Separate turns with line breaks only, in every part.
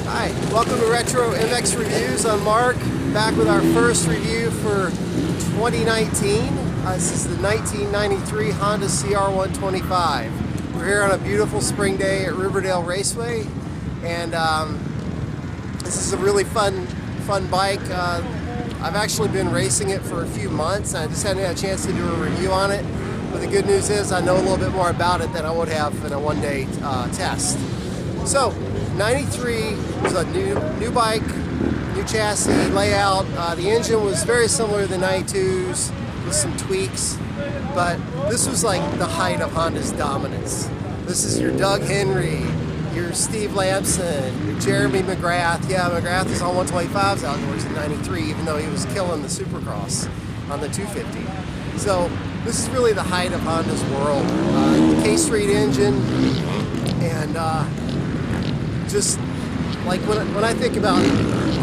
Hi, welcome to Retro MX Reviews. I'm Mark, back with our first review for 2019. This is the 1993 Honda CR125. We're here on a beautiful spring day at Riverdale Raceway, and this is a really fun bike. I've actually been racing it for a few months, and I just hadn't had a chance to do a review on it. But the good news is I know a little bit more about it than I would have in a one-day test. So, 93 was a new bike, new chassis, layout. The engine was very similar to the 92s with some tweaks, but this was like the height of Honda's dominance. This is your Doug Henry, your Steve Lamson, your Jeremy McGrath. Yeah, McGrath was on 125s outdoors in 93, even though he was killing the Supercross on the 250. So this is really the height of Honda's world. K-Street engine, and just like when I think about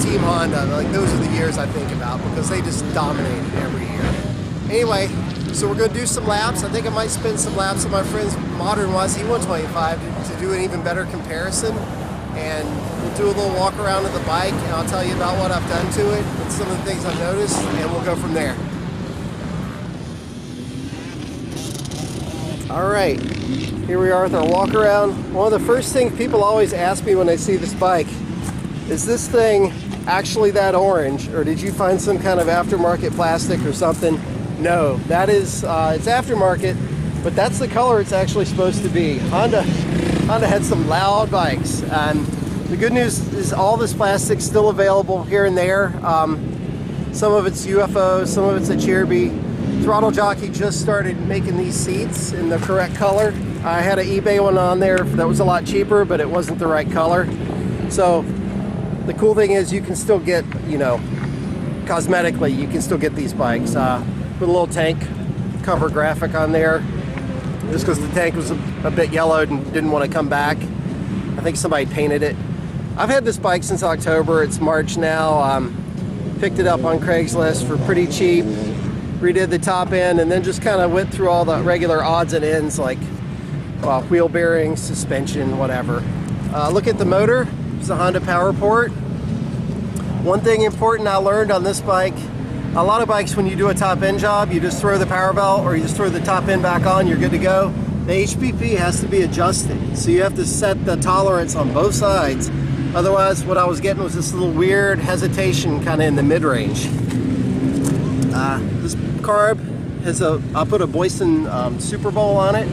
Team Honda, like those are the years I think about, because they just dominated every year. Anyway, so we're going to do some laps. I think I might spend some laps on my friend's modern YZ125 to do an even better comparison. And we'll do a little walk around of the bike, and I'll tell you about what I've done to it and some of the things I've noticed, and we'll go from there. Alright, here we are with our walk around. One of the first things people always ask me when they see this bike, is this thing actually that orange, or did you find some kind of aftermarket plastic or something? No, that is, it's aftermarket, but that's the color it's actually supposed to be. Honda had some loud bikes, and the good news is all this plastic's still available here and there. Some of it's UFO, some of it's a Cheerby. Throttle Jockey just started making these seats in the correct color. I had an eBay one on there that was a lot cheaper, but it wasn't the right color. So the cool thing is you can still get, you know, cosmetically, you can still get these bikes. Put a little tank cover graphic on there, just because the tank was a bit yellowed and didn't want to come back. I think somebody painted it. I've had this bike since October. It's March now. Picked it up on Craigslist for pretty cheap. Redid the top end, and then just kind of went through all the regular odds and ends, like wheel bearings, suspension, whatever. Look at the motor. It's a Honda PowerPort. One thing important I learned on this bike, a lot of bikes, when you do a top end job, you just throw the power belt or you just throw the top end back on, you're good to go. The HPP has to be adjusted, so you have to set the tolerance on both sides. Otherwise, what I was getting was this little weird hesitation kind of in the mid-range. This carb has I put a Boyson Super Bowl on it,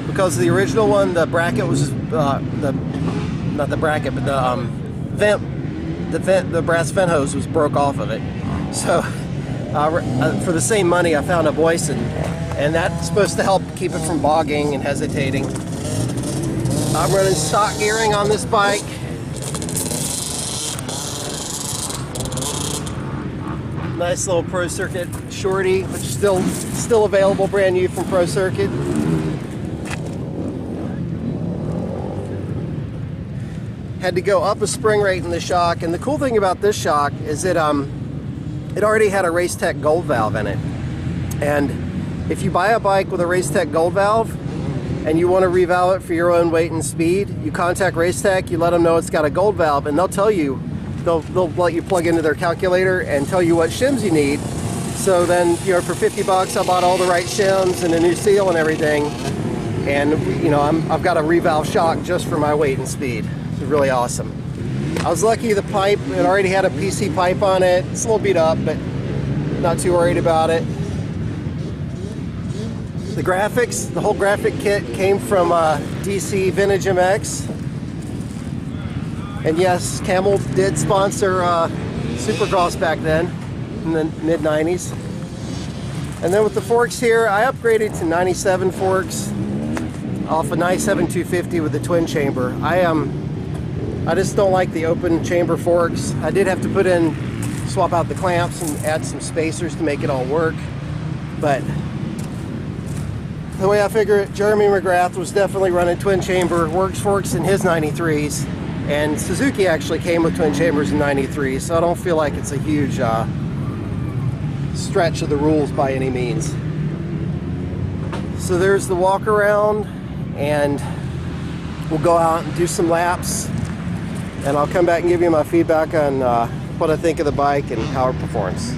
because the original one, the bracket was not the bracket, but the brass vent hose was broke off of it. So for the same money, I found a Boyson, and that's supposed to help keep it from bogging and hesitating. I'm running stock gearing on this bike. Nice little Pro Circuit shorty, which is still available, brand new from Pro Circuit. Had to go up a spring rate in the shock, and the cool thing about this shock is it already had a Racetech Gold valve in it. And if you buy a bike with a Racetech Gold valve and you want to revalve it for your own weight and speed, you contact Racetech, you let them know it's got a Gold valve, and they'll tell you. They'll let you plug into their calculator and tell you what shims you need. So then, you know, for 50 bucks, I bought all the right shims and a new seal and everything. And, you know, I've got a revalve shock just for my weight and speed. It's really awesome. I was lucky the pipe, it already had a PC pipe on it. It's a little beat up, but not too worried about it. The graphics, the whole graphic kit came from DC Vintage MX. And yes, Camel did sponsor Supercross back then, in the mid-90s. And then with the forks here, I upgraded to 97 forks off a 97 250 with the twin chamber. I just don't like the open chamber forks. I did have to swap out the clamps and add some spacers to make it all work. But the way I figure it, Jeremy McGrath was definitely running twin chamber works forks in his 93s. And Suzuki actually came with twin chambers in 93, so I don't feel like it's a huge stretch of the rules by any means. So there's the walk around. and we'll go out and do some laps, and I'll come back and give you my feedback on what I think of the bike and how it performs.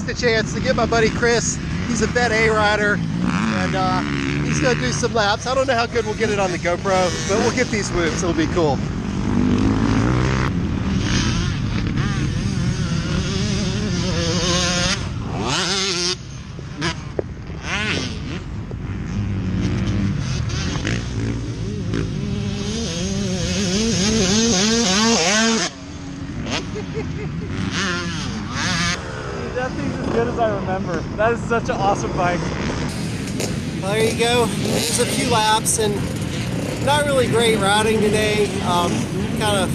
A chance to get my buddy Chris. He's a vet A rider, and he's gonna do some laps. I don't know how good we'll get it on the GoPro, but we'll get these whoops. It'll be cool.
That thing's as good as I remember. That is such an awesome bike.
Well, there you go. There's a few laps and not really great routing today. Kind of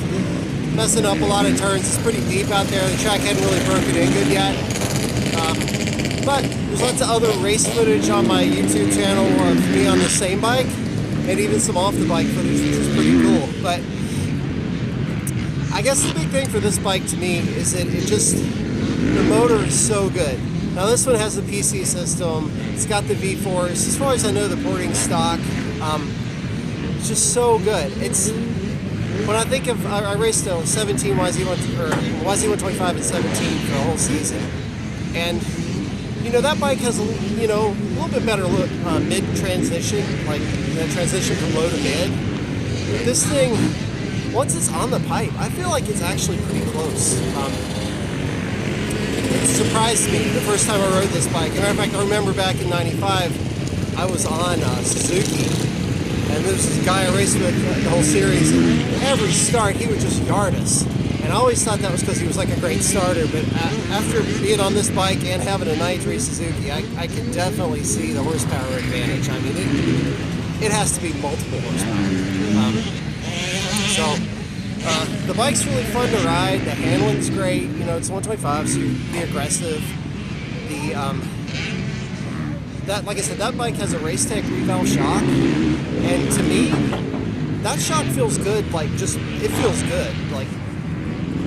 messing up a lot of turns. It's pretty deep out there. The track hadn't really broken in good yet. But there's lots of other race footage on my YouTube channel of me on the same bike, and even some off the bike footage, which is pretty cool. But I guess the big thing for this bike to me is that the motor is so good. Now this one has the PC system, it's got the V-Force. As far as I know, the porting stock, it's just so good. It's, when I think of, I raced a 17 YZ125 at 17 for the whole season. And, you know, that bike has, a little bit better mid-transition, like that transition from low to mid. But this thing, once it's on the pipe, I feel like it's actually pretty close. It surprised me the first time I rode this bike. As a matter of fact, I remember back in '95, I was on Suzuki, and there was this guy I raced with the whole series, and every start he would just yard us. And I always thought that was because he was like a great starter, but after being on this bike and having a '93 Suzuki, I can definitely see the horsepower advantage. I mean, it has to be multiple horsepower. The bike's really fun to ride. The handling's great. You know, it's 125, so you can be aggressive. Like I said, that bike has a Racetech Reval shock, and to me, that shock feels good. Like, it feels good. Like,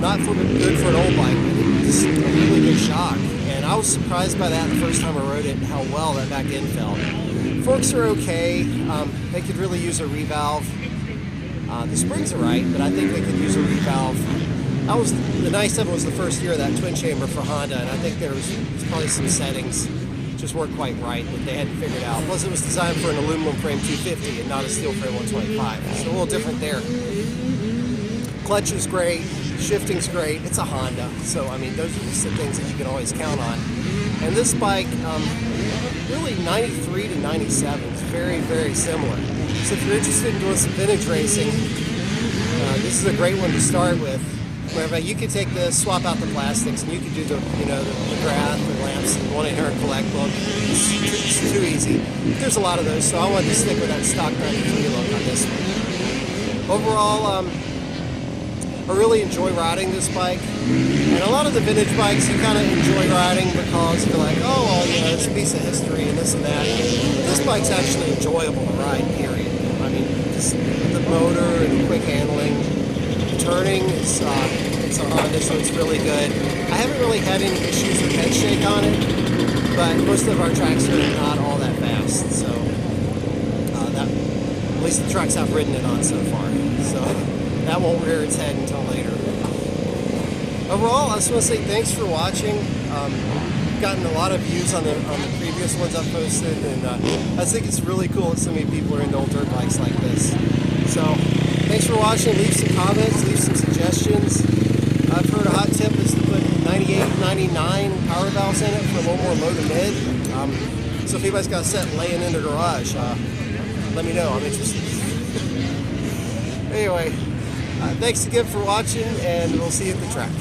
not good for an old bike, but it's a really good shock. And I was surprised by that the first time I rode it, how well that back end felt. Forks are okay. They could really use a revalve. The springs are right, but I think they could use a revalve. The 97 was the first year of that twin chamber for Honda, and I think there was probably some settings just weren't quite right that they hadn't figured out. Plus, it was designed for an aluminum frame 250 and not a steel frame 125, so a little different there. Clutch is great, shifting's great. It's a Honda, so I mean, those are just the things that you can always count on. And this bike, really 93 to 97 is very, very similar. So if you're interested in doing some vintage racing, this is a great one to start with. Whereby you could take this, swap out the plastics, and you could do the grath, the lamps, and 1-800-COLLECT look. It's too easy. There's a lot of those, so I wanted to stick with that stock 93 look on this one. Overall, I really enjoy riding this bike. And a lot of the vintage bikes you kind of enjoy riding because you're like, oh, well, it's a piece of history and this and that. But this bike's actually enjoyable to ride, period. I mean, just the motor and the quick handling. Turning, it's a Honda, so it's really good. I haven't really had any issues with head shake on it, but most of our tracks are not all that fast, so at least the tracks I've ridden it on so far, so that won't rear its head until later. Overall, I just want to say thanks for watching. Gotten a lot of views on the previous ones I've posted, and I think it's really cool that so many people are into old dirt bikes like this. So thanks for watching. Leave some comments, leave some suggestions. I've heard a hot tip is to put 98, 99 power valves in it for a little more low to mid. So if anybody's got a set laying in the garage, let me know. I'm interested. Anyway, thanks again for watching, and we'll see you at the track.